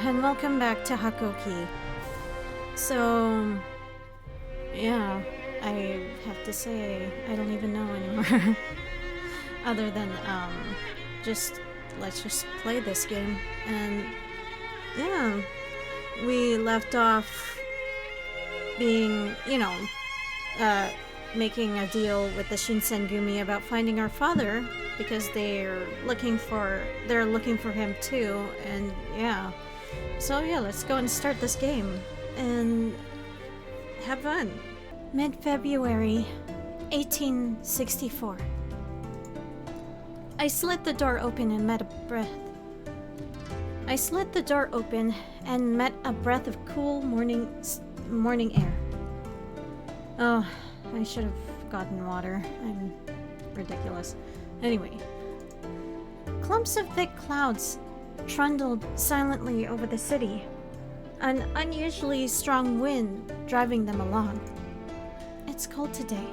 and welcome back to Hakuoki. So, yeah, I have to say, I don't even know anymore. Other than, let's just play this game. And, yeah, we left off being, making a deal with the Shinsengumi about finding our father, because they're looking for him too, and yeah. So yeah, let's go and start this game and have fun. Mid-February 1864. I slid the door open and met a breath of cool morning air. Oh, I should have gotten water. I'm ridiculous. Anyway. Clumps of thick clouds trundled silently over the city, an unusually strong wind driving them along. It's cold today.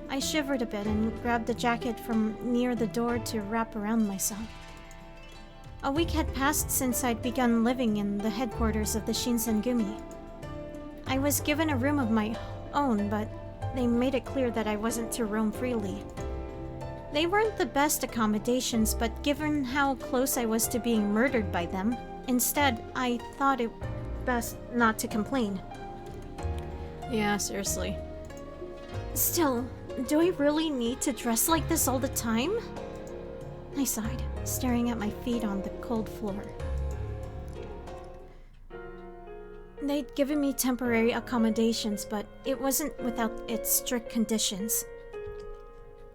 I shivered a bit and grabbed a jacket from near the door to wrap around myself. A week had passed since I'd begun living in the headquarters of the Shinsengumi. I was given a room of my own, but they made it clear that I wasn't to roam freely. They weren't the best accommodations, but given how close I was to being murdered by them, instead, I thought it best not to complain. Yeah, seriously. Still, do I really need to dress like this all the time? I sighed, staring at my feet on the cold floor. They'd given me temporary accommodations, but it wasn't without its strict conditions.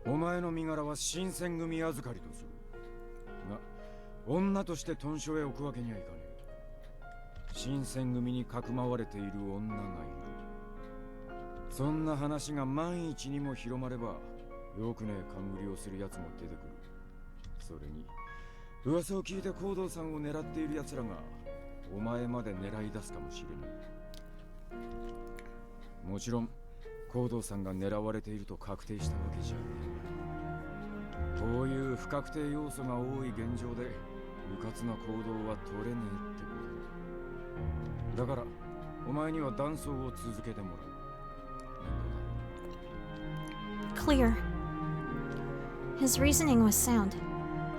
お前の身柄は新選組預かりとする。が、女として屯所へ置くわけにはいかねえ。新選組にかくまわれている女がいる。そんな話が万一にも広まれば、よくねえ勘繰りをする奴も出てくる。それに、噂を聞いて行動さんを狙っている奴らが、お前まで狙い出すかもしれない。もちろん、行動さんが狙われていると確定したわけじゃねえ。こういう不確定要素が多い現状で、迂闊な行動は取れねえってことだ。だから、お前には断層を続けてもらう。Clear. His reasoning was sound.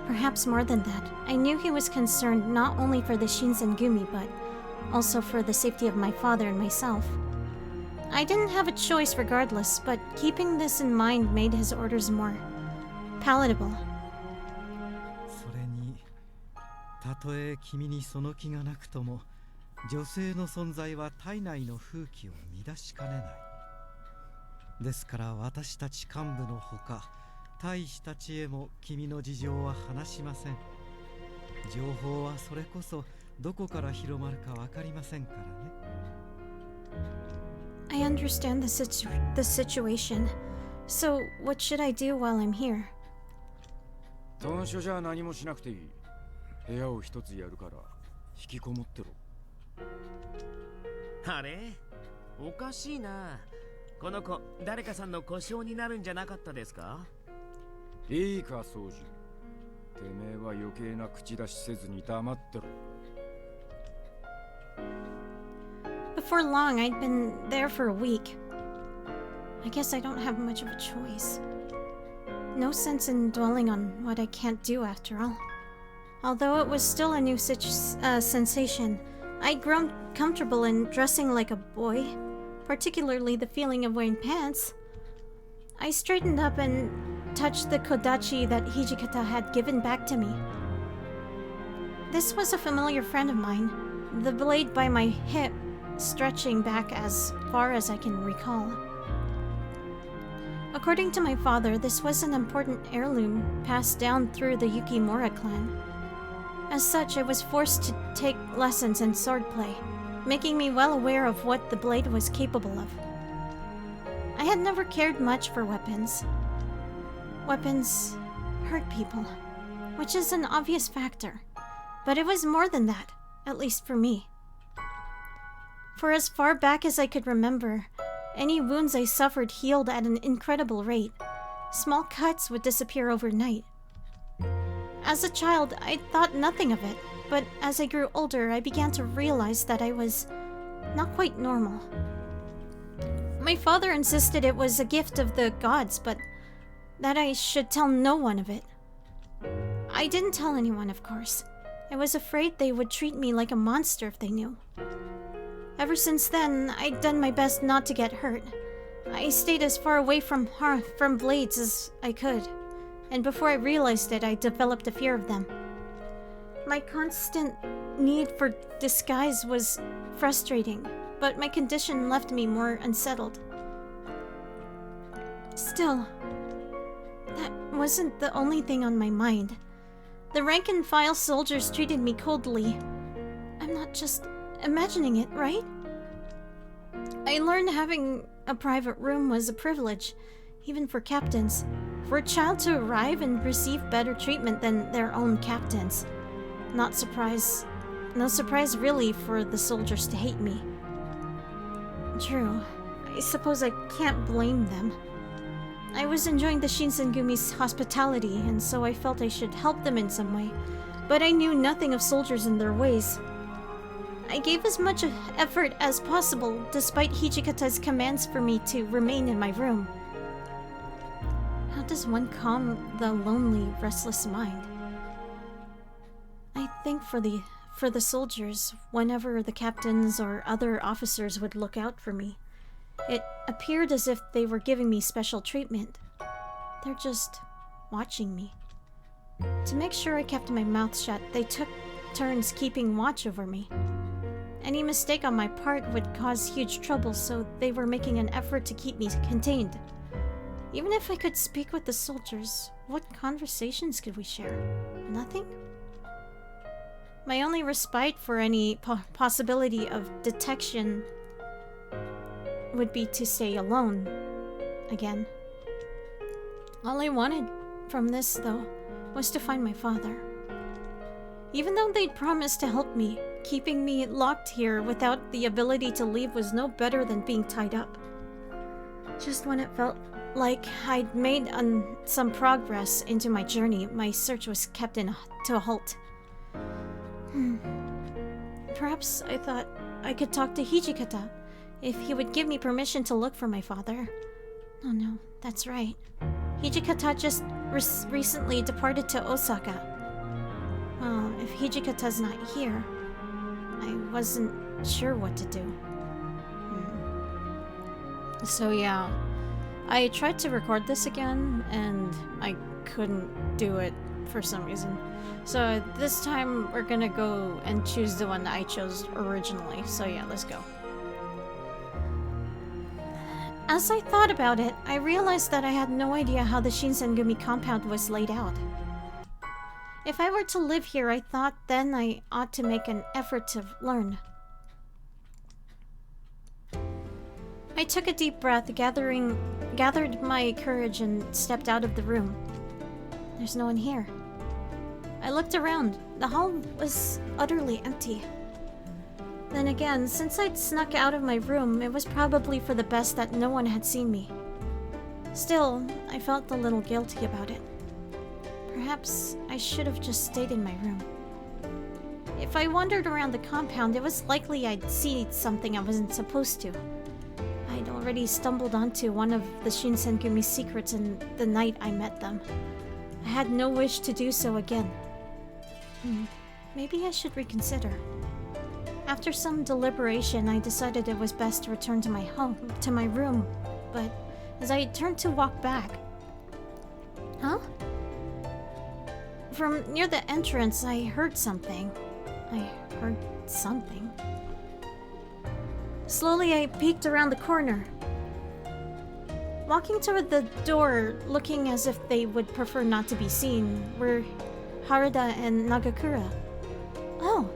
Perhaps more than that, I knew he was concerned not only for the Shinsengumi, but also for the safety of my father and myself. I didn't have a choice regardless, but keeping this in mind made his orders more palatable. それに、たとえ君にその気がなくとも、女性の存在は体内の風紀を乱しかねない。ですから私たち幹部のほか、大使たちへも君の事情は話しません。情報はそれこそどこから広まるかわかりませんからね。I understand the situation. So, what should I do while I'm here? 屯所じゃ何もしなくていい。部屋を一つやるから引きこもってろ。あれ？おかしいな。この子、誰かさんの故障になるんじゃなかったですか？いいか、掃除。てめえは余計な口出しせずに黙ってろ。Before long, I'd been there for a week. I guess I don't have much of a choice. No sense in dwelling on what I can't do after all. Although it was still a new sensation, I'd grown comfortable in dressing like a boy, particularly the feeling of wearing pants. I straightened up and touched the kodachi that Hijikata had given back to me. This was a familiar friend of mine, the blade by my hip stretching back as far as I can recall. According to my father, this was an important heirloom passed down through the Yukimura clan. As such, I was forced to take lessons in swordplay, making me well aware of what the blade was capable of. I had never cared much for weapons. Weapons hurt people, which is an obvious factor, but it was more than that, at least for me. For as far back as I could remember, any wounds I suffered healed at an incredible rate. Small cuts would disappear overnight. As a child, I thought nothing of it, but as I grew older, I began to realize that I was not quite normal. My father insisted it was a gift of the gods, but that I should tell no one of it. I didn't tell anyone, of course. I was afraid they would treat me like a monster if they knew. Ever since then, I'd done my best not to get hurt. I stayed as far away from blades as I could, and before I realized it, I developed a fear of them. My constant need for disguise was frustrating, but my condition left me more unsettled. Still, that wasn't the only thing on my mind. The rank-and-file soldiers treated me coldly. I'm not just imagining it, right? I learned having a private room was a privilege, even for captains. For a child to arrive and receive better treatment than their own captains. No surprise really for the soldiers to hate me. True. I suppose I can't blame them. I was enjoying the Shinsengumi's hospitality, and so I felt I should help them in some way. But I knew nothing of soldiers and their ways. I gave as much effort as possible, despite Hijikata's commands for me to remain in my room. How does one calm the lonely, restless mind? I think for the soldiers, whenever the captains or other officers would look out for me, it appeared as if they were giving me special treatment. They're just watching me. To make sure I kept my mouth shut, they took turns keeping watch over me. Any mistake on my part would cause huge trouble, so they were making an effort to keep me contained. Even if I could speak with the soldiers, what conversations could we share? Nothing? My only respite for any possibility of detection would be to stay alone again. All I wanted from this, though, was to find my father. Even though they'd promised to help me, keeping me locked here without the ability to leave was no better than being tied up. Just when it felt like I'd made some progress into my journey, my search was kept to a halt. Perhaps I thought I could talk to Hijikata if he would give me permission to look for my father. Oh no, that's right. Hijikata just recently departed to Osaka. Well, if Hijikata's not here, I wasn't sure what to do. So yeah, I tried to record this again, and I couldn't do it for some reason. So this time we're gonna go and choose the one that I chose originally. So yeah, let's go. As I thought about it, I realized that I had no idea how the Shinsengumi compound was laid out. If I were to live here, I thought then I ought to make an effort to learn. I took a deep breath, gathered my courage, and stepped out of the room. There's no one here. I looked around. The hall was utterly empty. Then again, since I'd snuck out of my room, it was probably for the best that no one had seen me. Still, I felt a little guilty about it. Perhaps I should have just stayed in my room. If I wandered around the compound, it was likely I'd see something I wasn't supposed to. I'd already stumbled onto one of the Shinsengumi's secrets in the night I met them. I had no wish to do so again. Maybe I should reconsider. After some deliberation, I decided it was best to return to my room. But as I turned to walk back... Huh? From near the entrance, I heard something. Slowly, I peeked around the corner. Walking toward the door, looking as if they would prefer not to be seen, were Harada and Nagakura. Oh.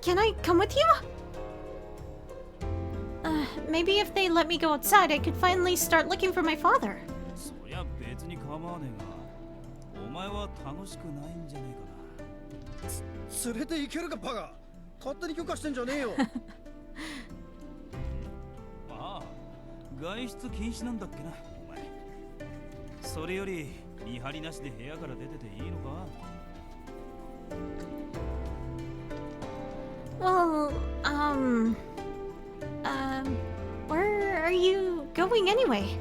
Can I come with you? Maybe if they let me go outside, I could finally start looking for my father. そりゃ別に構わねえが、お前は楽しくないんじゃねえかな。連れて行けるかバカ。勝手に許可してんじゃねえよ。ああ、外出禁止なんだっけな、お前。それより見張りなしで部屋から出てていいのか？ Well, where are you going anyway?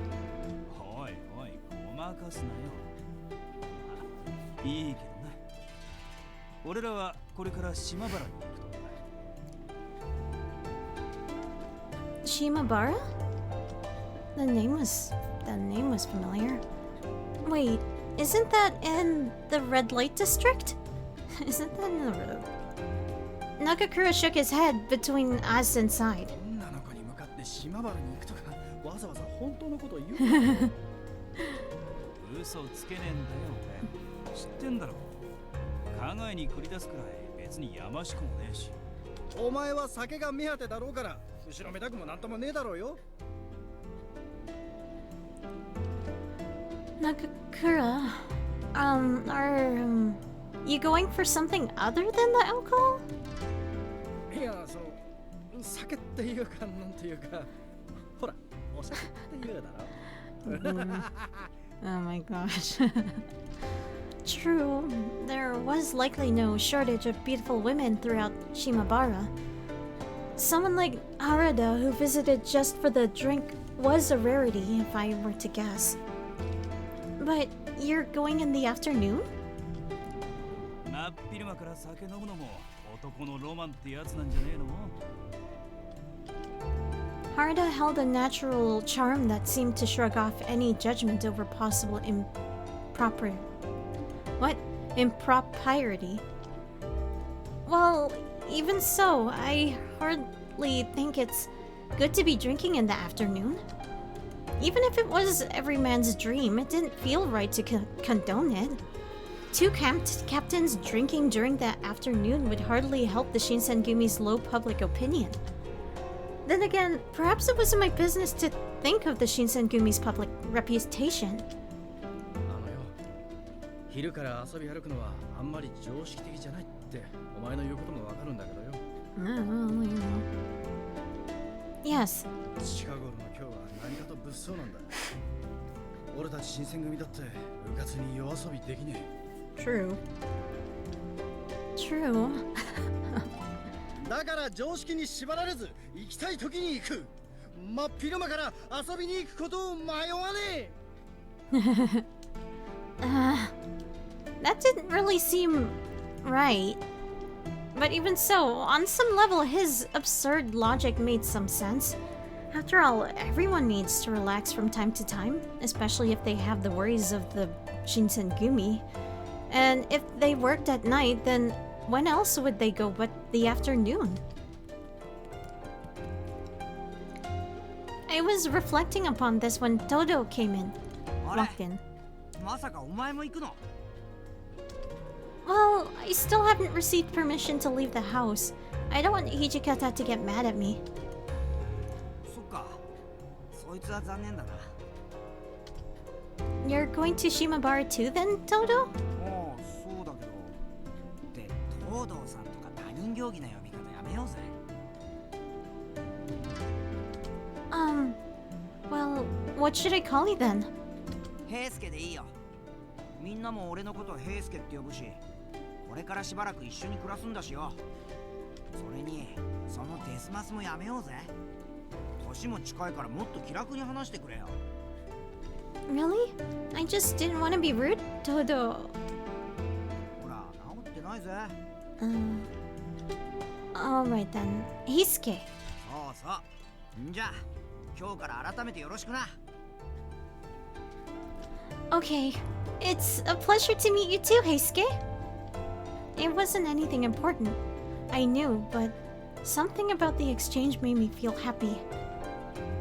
おいおい、ごまかすなよ。いいけどな。俺らはこれから島原に行くとだ。Shimabara? The name was familiar. Wait, isn't that in the red light district? Isn't that in the... Nakakura shook his head between us and sighed. 女の子に向かって島原に行くとか、わざわざ本当のことを言うな。嘘つけねえんだよ、俺。知ってんだろ。考えに繰り出すくらい別にやましくもねえし。お前は酒が目当てだろうから、後ろめたくもなんともねえだろうよ。Nakakura, are you going for something other than the alcohol? いや、その酒っていうかなんていうか、ほら、お酒っていうだろ。Oh my gosh. True, there was likely no shortage of beautiful women throughout Shimabara. Someone like Harada who visited just for the drink was a rarity if I were to guess. But you're going in the afternoon? 真っ昼間から酒飲むのも男のロマンってやつなんじゃねえの？ Harada held a natural charm that seemed to shrug off any judgment over possible impropriety. Well, even so, I hardly think it's good to be drinking in the afternoon. Even if it was every man's dream, it didn't feel right to condone it. Two captains drinking during the afternoon would hardly help the Shinsengumi's low public opinion. Then again, perhaps it wasn't my business to think of the Shinsengumi's public reputation. 昼から遊び歩くのはあんまり常識的じゃないってお前の言うこともわかるんだけどよ。Yes. 近頃の今日は何かと物騒なんだ。俺たち新選組だって部活に夜遊びできねえ。True. True. だから常識に縛られず行きたい時に行く。真っ昼間から遊びに行くことを迷わねえ。That didn't really seem right. But even so, on some level, his absurd logic made some sense. After all, everyone needs to relax from time to time, especially if they have the worries of the Shinsengumi. And if they worked at night, then when else would they go but the afternoon? I was reflecting upon this when Todo walked in. まさかお前も行くの？ Well, I still haven't received permission to leave the house. I don't want Hijikata to get mad at me. そっか。そいつは残念だな。You're going to Shimabara too then, Todo? もうそうだけど。って東堂さんとか他人行儀な呼び方やめようぜ。Well, what should I call you then? 平介でいいよ。みんなも俺のことを平介って呼ぶし、これからしばらく一緒に暮らすんだしよ。それにそのデスマスもやめようぜ。年も近いからもっと気楽に話してくれよ。 Really? I just didn't want to be rude, Todo. ほら、治ってないぜ。Alright then. Hisuke. そうそう。んじゃ、今日から改めてよろしくな。Okay. It's a pleasure to meet you too, Heisuke. It wasn't anything important. I knew, but something about the exchange made me feel happy.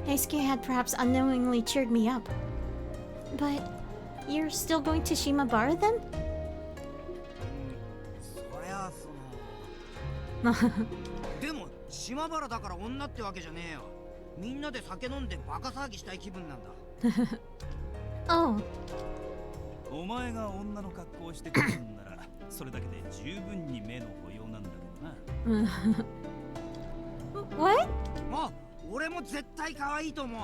Heisuke had perhaps unknowingly cheered me up. But you're still going to Shimabara then? そりゃその。でも島原だから女ってわけじゃねえよ。みんなで酒飲んでバカ騒ぎしたい気分なんだ。Oh. お前が女の格好をしてくるんならそれだけで十分に目の保養なんだけどな。What? もう俺も絶対可愛いと思う。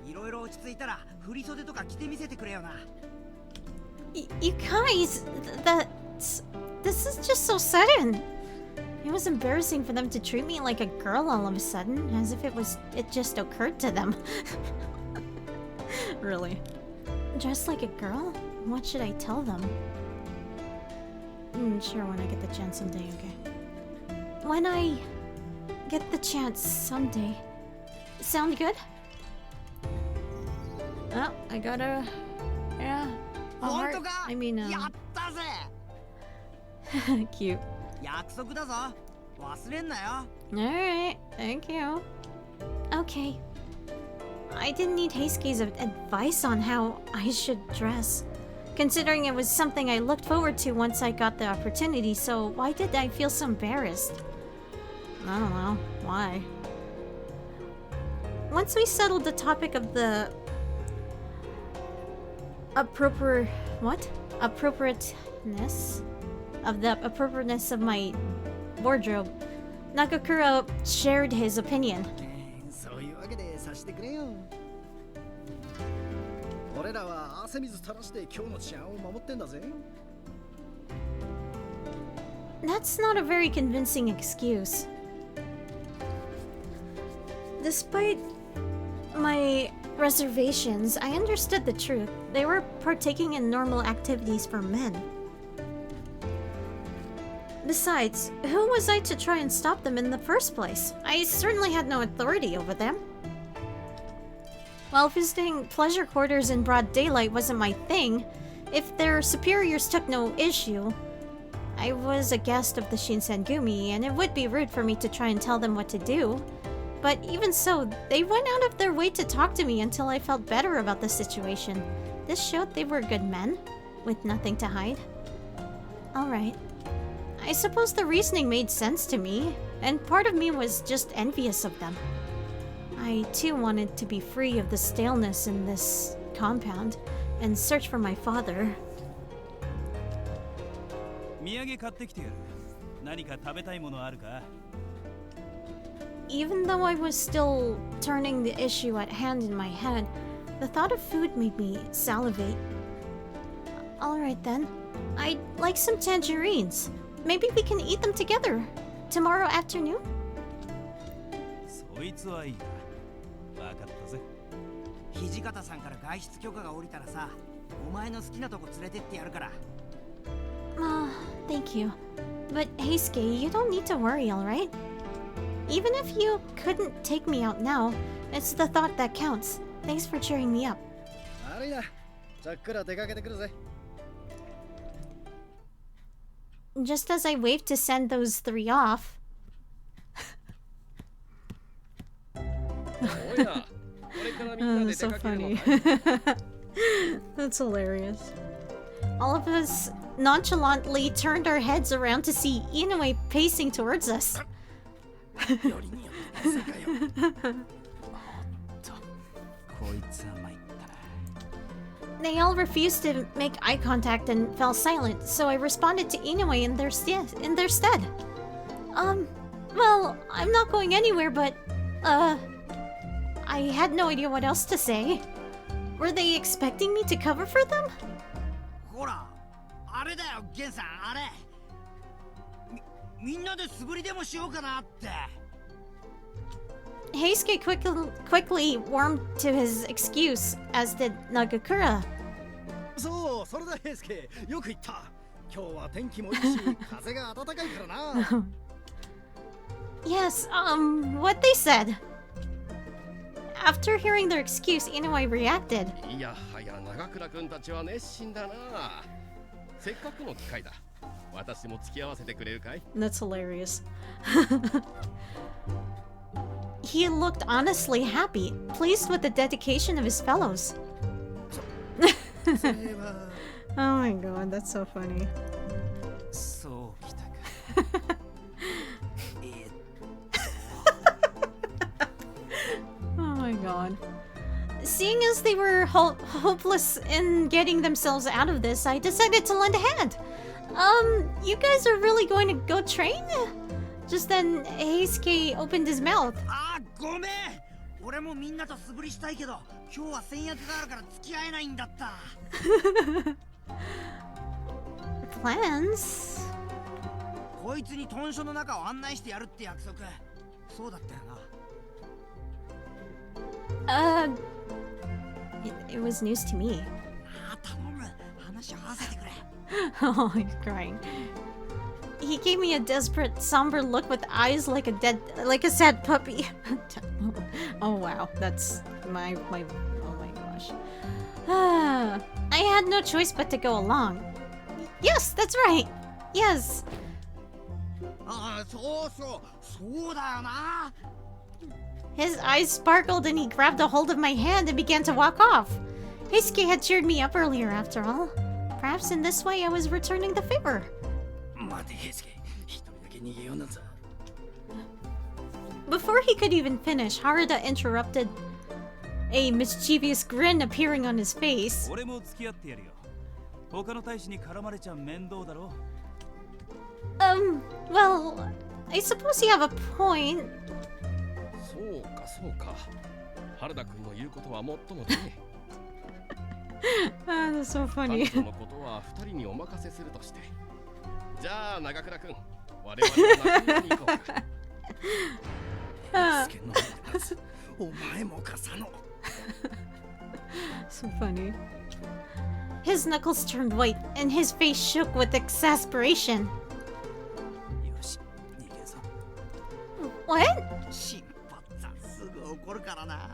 いろいろ落ち着いたら振り袖とか着てみせてくれよな。You guys, this is just so sudden. It was embarrassing for them to treat me like a girl all of a sudden, as if it just occurred to them. Really? Dressed like a girl? What should I tell them? Sure, when I get the chance someday, okay. When I get the chance someday. Sound good? Oh, I gotta... Yeah. A heart. I mean, やったぜ cute. 約束だぞ忘れんなよ Alright, thank you. Okay. I didn't need Heisuke's advice on how I should dress, considering it was something I looked forward to once I got the opportunity, so why did I feel so embarrassed? I don't know. Why? Once we settled the topic of the appropriateness of my wardrobe, Nagakura shared his opinion. そういうわけでさしてくれよ俺らは汗水垂らして今日の治安を守ってんだぜ That's not a very convincing excuse. Despite my reservations, I understood the truth. They were partaking in normal activities for men. Besides, who was I to try and stop them in the first place? I certainly had no authority over them. While visiting pleasure quarters in broad daylight wasn't my thing, if their superiors took no issue, I was a guest of the Shinsengumi, and it would be rude for me to try and tell them what to do. But even so, they went out of their way to talk to me until I felt better about the situation. This showed they were good men, with nothing to hide. Alright. I suppose the reasoning made sense to me, and part of me was just envious of them. I too wanted to be free of the staleness in this compound, and search for my father. 土産買ってきてやる何か食べたいものあるか Even though I was still turning the issue at hand in my head, the thought of food made me salivate. Alright then. I'd like some tangerines. Maybe we can eat them together. Tomorrow afternoon? そいつはいいな分かったぜ土方さんから外出許可が下りたらさお前の好きなとこ連れてってやるから Thank you. But Heisuke, you don't need to worry, alright? Even if you couldn't take me out now, it's the thought that counts. Thanks for cheering me up. 悪いなじゃっくら出かけてくるぜ Just as I waved to send those three off. So funny. That's hilarious. All of us nonchalantly turned our heads around to see Inoue pacing towards us. They all refused to make eye contact and fell silent, so I responded to Inoue in their stead. Well, I'm not going anywhere, but, I had no idea what else to say. Were they expecting me to cover for them? ほらあれだよゲンさんあれみんなで素振りでもしようかなって Heisuke quickly warmed to his excuse, as did Nagakura. そうそれだ平介よく言った今日は天気もいいし風が暖かいからな Yes, what they said. After hearing their excuse, Inoue reacted. いやはや長倉君たちは熱心だなせっかくの機会だ私も付き合わせてくれるかい That's hilarious. He looked honestly happy, pleased with the dedication of his fellows. Oh my god, that's so funny. そうきたか Oh my god. Seeing as they were hopeless in getting themselves out of this, I decided to lend a hand. You guys are really going to go train? Just then, Heisuke opened his mouth. あごめん俺もみんなと素振りしたいけど今日は先約があるから付き合えないんだった Plans? こいつに豚書の中を案内してやるって約束。そうだったよな。It was news to me. あ、頼む。話を合わせてくれ。Oh, he's crying. He gave me a desperate, somber look with eyes like a sad puppy. Oh wow, that's my. Oh my gosh. I had no choice but to go along. Yes, that's right. Yes. ああ、そうそう、そうだよな。 His eyes sparkled and he grabbed a hold of my hand and began to walk off. Heisuke had cheered me up earlier, after all. Perhaps in this way I was returning the favor. 待て、平介。一人だけ逃げようなんざ。Before he could even finish, Haruda interrupted, a mischievous grin appearing on his face. 俺も付き合ってやるよ。他の大使に絡まれちゃ面倒だろ。Well, I suppose you have a point. そうかそうか。原田君の言うことはもっともね。Ah, that's so funny. 彼女のことは二人にお任せするとして。じゃあ長倉君、我々は仲間に行こうか。平介のやつ、お前も笠野。So funny. His knuckles turned white and his face shook with exasperation. よし、逃げぞ。What? 心配さんすぐ怒るからな。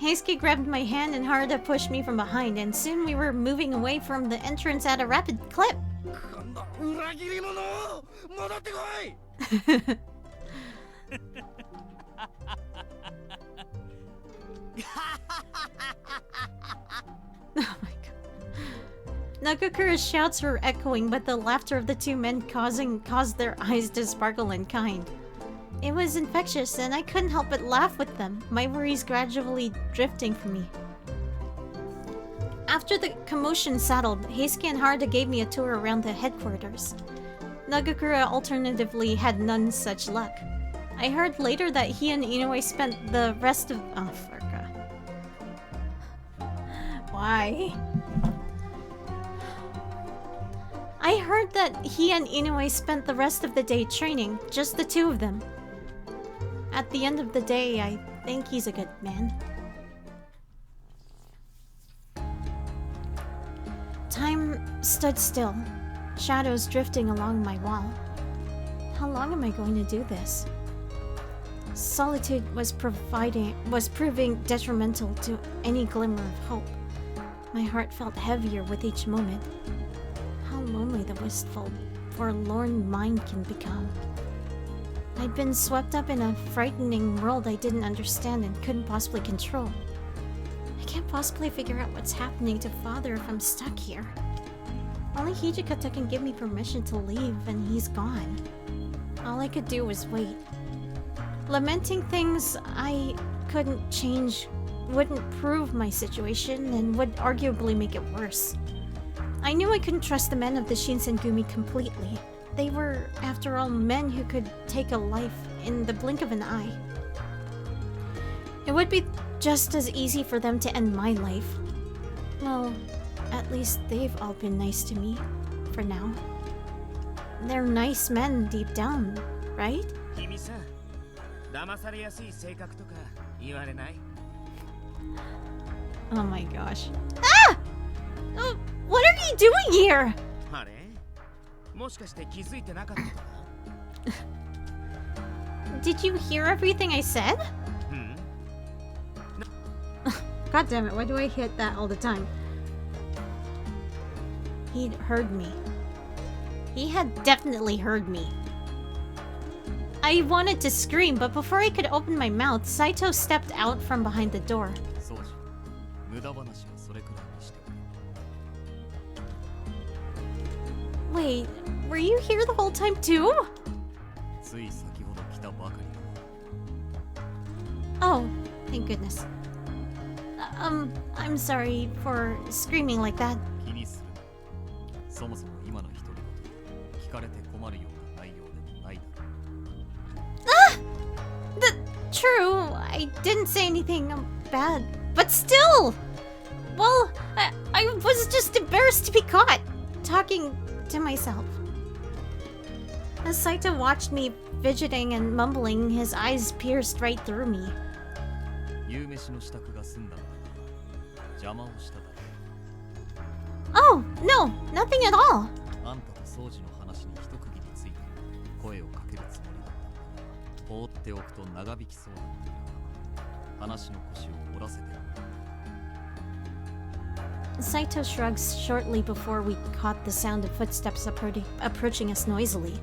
Heisuke grabbed my hand and Haruda pushed me from behind, and soon we were moving away from the entrance at a rapid clip. こんな裏切り者、戻ってこい。Oh my god. Nagakura's shouts were echoing, but the laughter of the two men caused their eyes to sparkle in kind. It was infectious, and I couldn't help but laugh with them, my worries gradually drifting from me. After the commotion settled, Heisuke and Haruda gave me a tour around the headquarters. Nagakura alternatively had none such luck. I heard later that he and Inoue spent the rest of— oh, fuck. Why? I heard that he and Inoue spent the rest of the day training, just the two of them. At the end of the day, I think he's a good man. Time stood still, shadows drifting along my wall. How long am I going to do this? Solitude was proving detrimental to any glimmer of hope. My heart felt heavier with each moment. How lonely the wistful, forlorn mind can become. I'd been swept up in a frightening world I didn't understand and couldn't possibly control. I can't possibly figure out what's happening to Father if I'm stuck here. Only Hijikata can give me permission to leave, and he's gone. All I could do was wait. Lamenting things I couldn't change wouldn't prove my situation and would arguably make it worse. I knew I couldn't trust the men of the Shinsengumi completely. They were, after all, men who could take a life in the blink of an eye. It would be just as easy for them to end my life. Well, at least they've all been nice to me, for now. They're nice men deep down, right? 君さ、騙されやすい性格とか言われない？ Oh my gosh. Ah! Oh, what are you doing here? あれ？もしかして気づいてなかったかな？ Did you hear everything I said? God damn it, why do I hit that all the time? He'd heard me. He had definitely heard me. I wanted to scream, but before I could open my mouth, Saito stepped out from behind the door. そうじゃ。無駄話はそれくらいにしてくれ。 Wait, were you here the whole time too? つい先ほど来たばかりだ。 Oh, thank goodness. I'm sorry for screaming like that. 気にするな。そもそも今の独り言、聞かれて困るような内容でもないだろう。 True, I didn't say anything bad, but still! Well, I was just embarrassed to be caught talking to myself. As Saito watched me fidgeting and mumbling, his eyes pierced right through me. 夕飯の支度が済んだのだが邪魔をしただろ Oh, no, nothing at all. う。あんたと掃除の話に一区切りついて声をかけるつもりだったんだが放っておくと長引きそうだっていう話の腰を折らせてる。 Saito shrugs shortly before we caught the sound of footsteps approaching us noisily.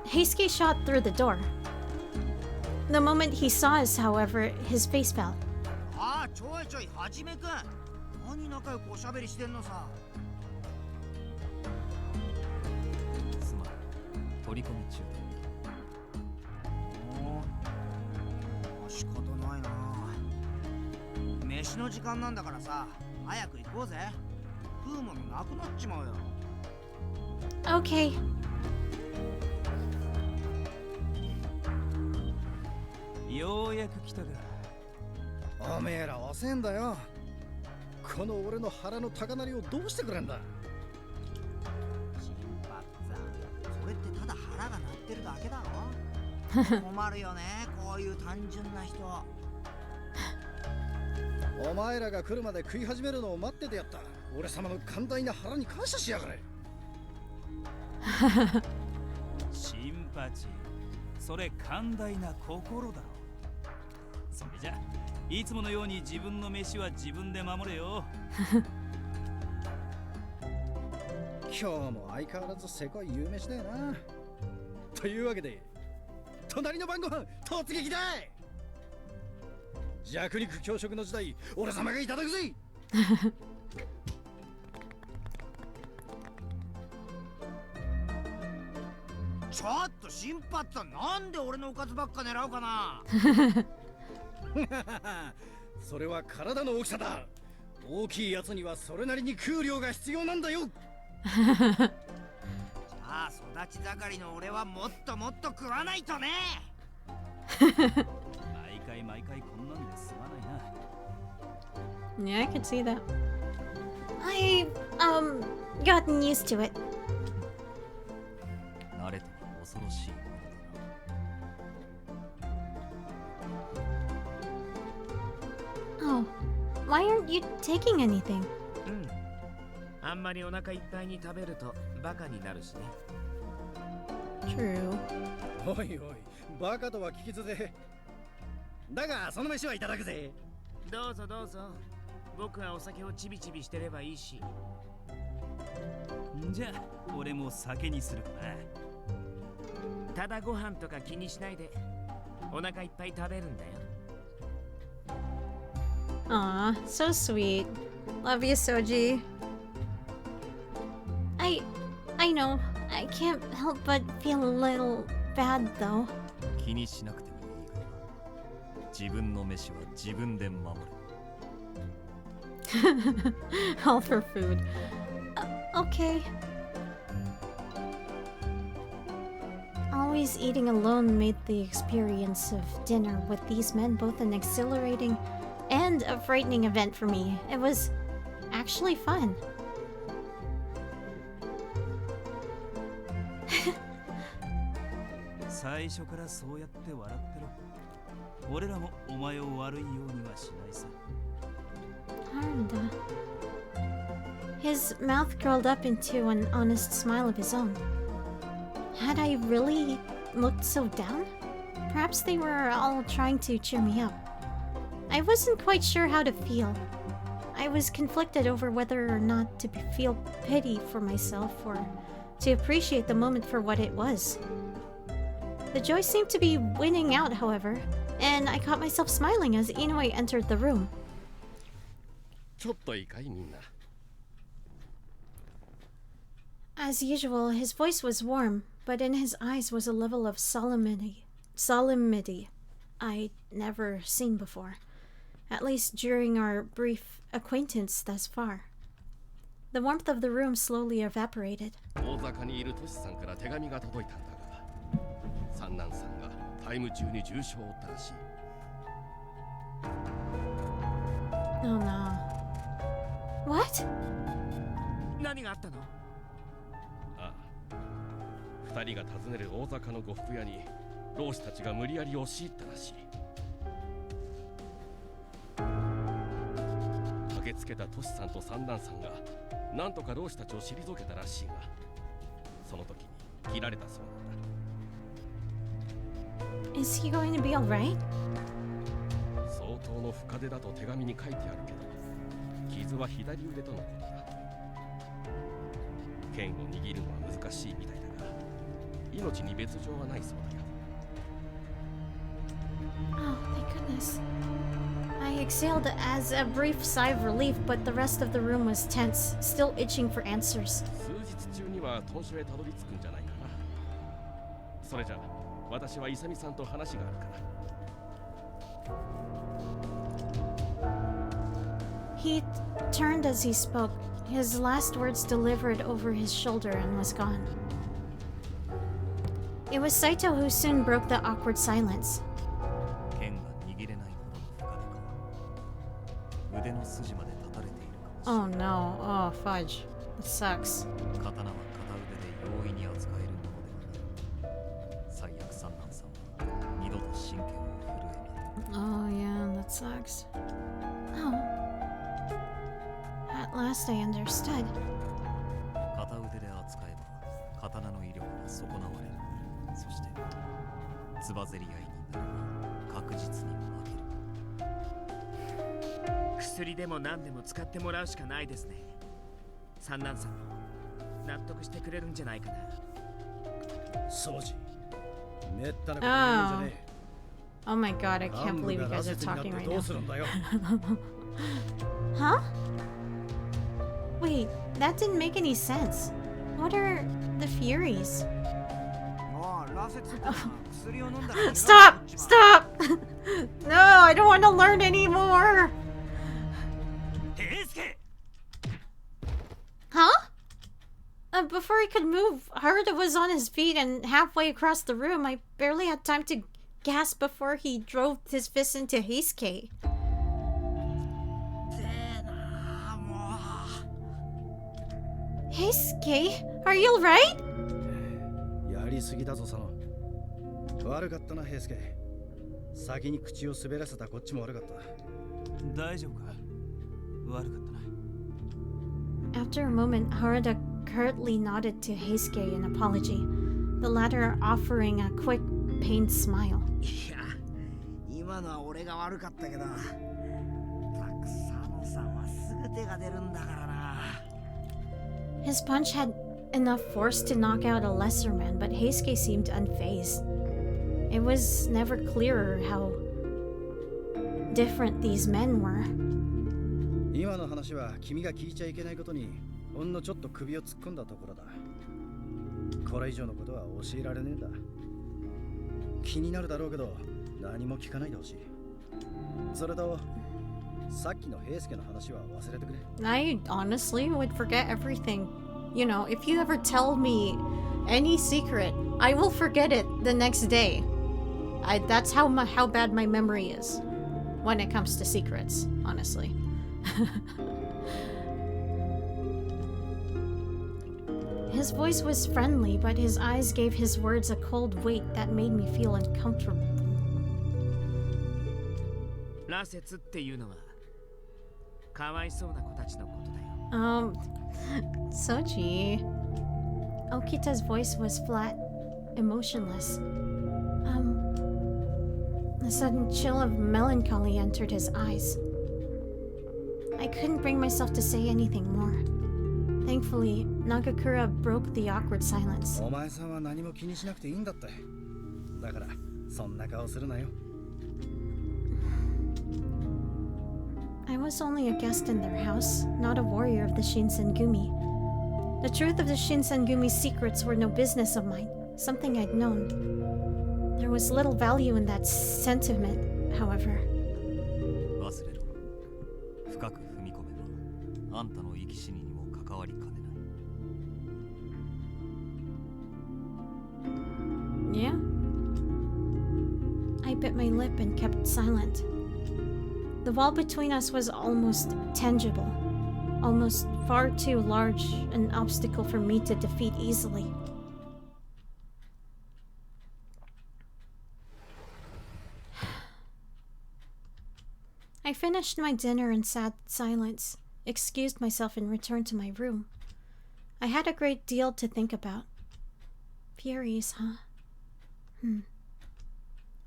Heisuke shot through the door. The moment he saw us, however, his face fell. ああ、ちょいちょい、はじめくん。何仲良くおしゃべりしてんのさ。すまん、取り込み中だ。仕方ないな。飯の時間なんだからさ、早く行こうぜ。食うものなくなっちまうよ。Okay. ようやく来たか。おめえら遅えんだよ。この俺の腹の高鳴りをどうしてくれんだ。心拍さん、それってただ腹が鳴ってるだけだろ。困るよね、こういう単純な人。お前らが来るまで食い始めるのを待っててやった。俺様の寛大な腹に感謝しやがれ。シンパチー、それ寛大な心だろ。それじゃいつものように自分の飯は自分で守れよ。今日も相変わらずせこい夕飯だよな。というわけで隣の晩ご飯突撃だい。弱肉強食の時代、俺様がいただくぜ。ちょっと心拍さん、なんで俺のおかずばっか狙うかな。それは体の大きさだ。大きいやつにはそれなりに食う量が必要なんだよ。じゃあ育ち盛りの俺はもっともっと食わないとね。毎回こんなんですまないな。 Yeah, I could see that. I, gotten used to it. 慣れとは恐ろしいものだな。 Oh, why aren't you taking anything? うん。あんまりお腹いっぱいに食べるとバカになるしね。 True. おいおい、バカとは聞き捨て。だがその飯はいただくぜ。どうぞどうぞ。僕はお酒をちびちびしてればいいし。じゃあ俺も酒にするかな。ただご飯とか気にしないでお腹いっぱい食べるんだよ。 Aw, so sweet. Love you, Soji. I know. I can't help but feel a little bad, though. 気にしなくてもいいから自分の飯は自分で守る。 All for food. Okay. Always eating alone made the experience of dinner with these men both an exhilarating and a frightening event for me. It was actually fun. 最初からそうやって笑ってろ。俺らもお前を悪いようにはしないさ。 Harda. His mouth curled up into an honest smile of his own. Had I really looked so down? Perhaps they were all trying to cheer me up. I wasn't quite sure how to feel. I was conflicted over whether or not to feel pity for myself or to appreciate the moment for what it was. The joy seemed to be winning out, however, and I caught myself smiling as Inoue entered the room. ちょっといいかいみんな。 As usual, his voice was warm, but in his eyes was a level of solemnity I'd never seen before, at least during our brief acquaintance thus far. The warmth of the room slowly evaporated. 大坂にいるトシさんから手紙が届いたんだが、三男さんがタイム中に重傷を負ったらしい。Oh no. What? 何があったの？ああ、二人が訪ねる大坂の呉服屋に老師たちが無理やり押し入ったらしい。駆けつけたトシさんと三男さんがなんとか老師たちを退けたらしいが、その時に切られたそうなんだ。 Is he going to be alright? 相当の深手だと手紙に書いてあるけど、傷は左腕とのことだ。剣を握るのは難しいみたいだが、命に別状はないそうだよ。 Oh, thank goodness. I exhaled as a brief sigh of relief, but the rest of the room was tense, still itching for answers. 数日中には豚書へたどり着くんじゃないかな。それじゃ私はイサミさんと話があるから。 He turned as he spoke, his last words delivered over his shoulder, and was gone. It was Saito who soon broke the awkward silence. 剣が握れないほどの深手か。腕の筋まで立たれているかもしれない。 Oh no, oh fudge. That sucks. 刀は片腕で容易に扱えるものではない。最悪三男さんは二度と神経を震えない。 Oh yeah, that sucks. Oh. At last I understood. 片腕で扱えば刀の威力は損なわれる。そしてつばぜり合いになれば確実に負ける。薬でも何でも使ってもらうしかないですね。三男さん納得してくれるんじゃないかな。掃除。めったなこと言うんじゃねえ。 Oh my god, I can't believe you guys are talking right now. Huh? Wait, that didn't make any sense. What are the Furies? もう羅刹ってのは薬を飲んだら Stop! Stop! No, I don't want to learn anymore! 平助 Huh? Before he could move, Haruta was on his feet and halfway across the room. I barely had time to gasp before he drove his fist into Heisuke. てえなも Heisuke? Are you alright? やりすぎだぞ佐野。悪かったな平助。先に口を滑らせたこっちも悪かった。大丈夫か？悪かったな。 After a moment, Haruta curtly nodded to Heisuke in apology, the latter offering a quick, pained smile. いや今のは俺が悪かったけど、たくさんさんはすぐ手が出るんだからな。 His punch had enough force to knock out a lesser man, but Heisuke seemed unfazed. It was never clearer how different these men were. 今の話は君が聞いちゃいけないことにほんのちょっと首を突っ込んだところだ。これ以上のことは教えられねえんだ。気になるだろうけど何も聞かないでほしい。それとさっきの平助の話は忘れてくれ。 I honestly would forget everything. You know, if you ever tell me any secret, I will forget it the next day. That's how bad my memory is when it comes to secrets, honestly. His voice was friendly, but his eyes gave his words a cold weight that made me feel uncomfortable. 羅刹っていうのはかわいそうな子たちのことだよ。Soji. Okita's voice was flat, emotionless. A sudden chill of melancholy entered his eyes. I couldn't bring myself to say anything more. Thankfully, Nagakura broke the awkward silence. お前さんは何も気にしなくていいんだって。だからそんな顔するなよ。 I was only a guest in their house, not a warrior of the Shinsengumi. The truth of the Shinsengumi's secrets were no business of mine, something I'd known. There was little value in that sentiment, however. 忘れろ。深く踏み込めばあんたの生き死ににも関わりかねない。 Yeah? I bit my lip and kept silent. The wall between us was almost tangible, almost far too large an obstacle for me to defeat easily. I finished my dinner in sad silence, excused myself, and returned to my room. I had a great deal to think about. Furies, huh?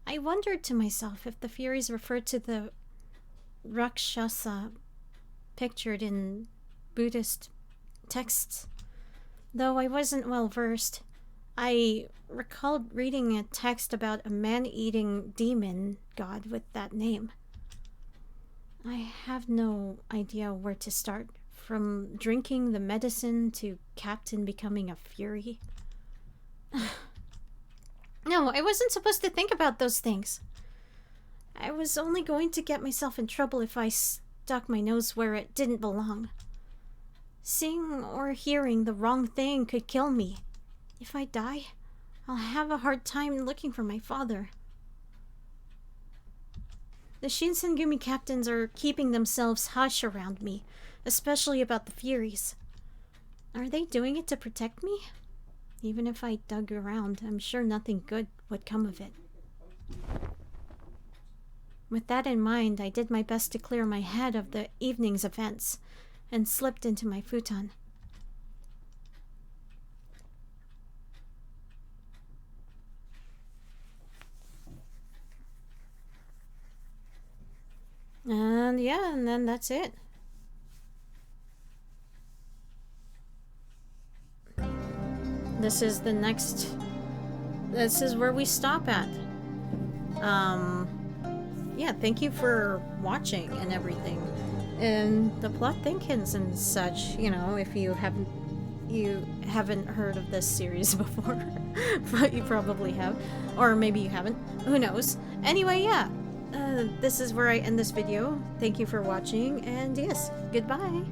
I wondered to myself if the Furies referred to the Rakshasa pictured in Buddhist texts. Though I wasn't well versed, I recalled reading a text about a man-eating demon god with that name. I have no idea where to start, from drinking the medicine to Captain becoming a Fury. No, I wasn't supposed to think about those things. I was only going to get myself in trouble if I stuck my nose where it didn't belong. Seeing or hearing the wrong thing could kill me. If I die, I'll have a hard time looking for my father. The Shinsengumi captains are keeping themselves hush around me, especially about the Furies. Are they doing it to protect me? Even if I dug around, I'm sure nothing good would come of it. With that in mind, I did my best to clear my head of the evening's events and slipped into my futon. And yeah, and then that's it. This is where we stop at. Yeah, thank you for watching and everything. And the plot thinkins and such, you know, if you haven't heard of this series before. But you probably have. Or maybe you haven't. Who knows? Anyway, yeah. This is where I end this video. Thank you for watching, and yes, goodbye.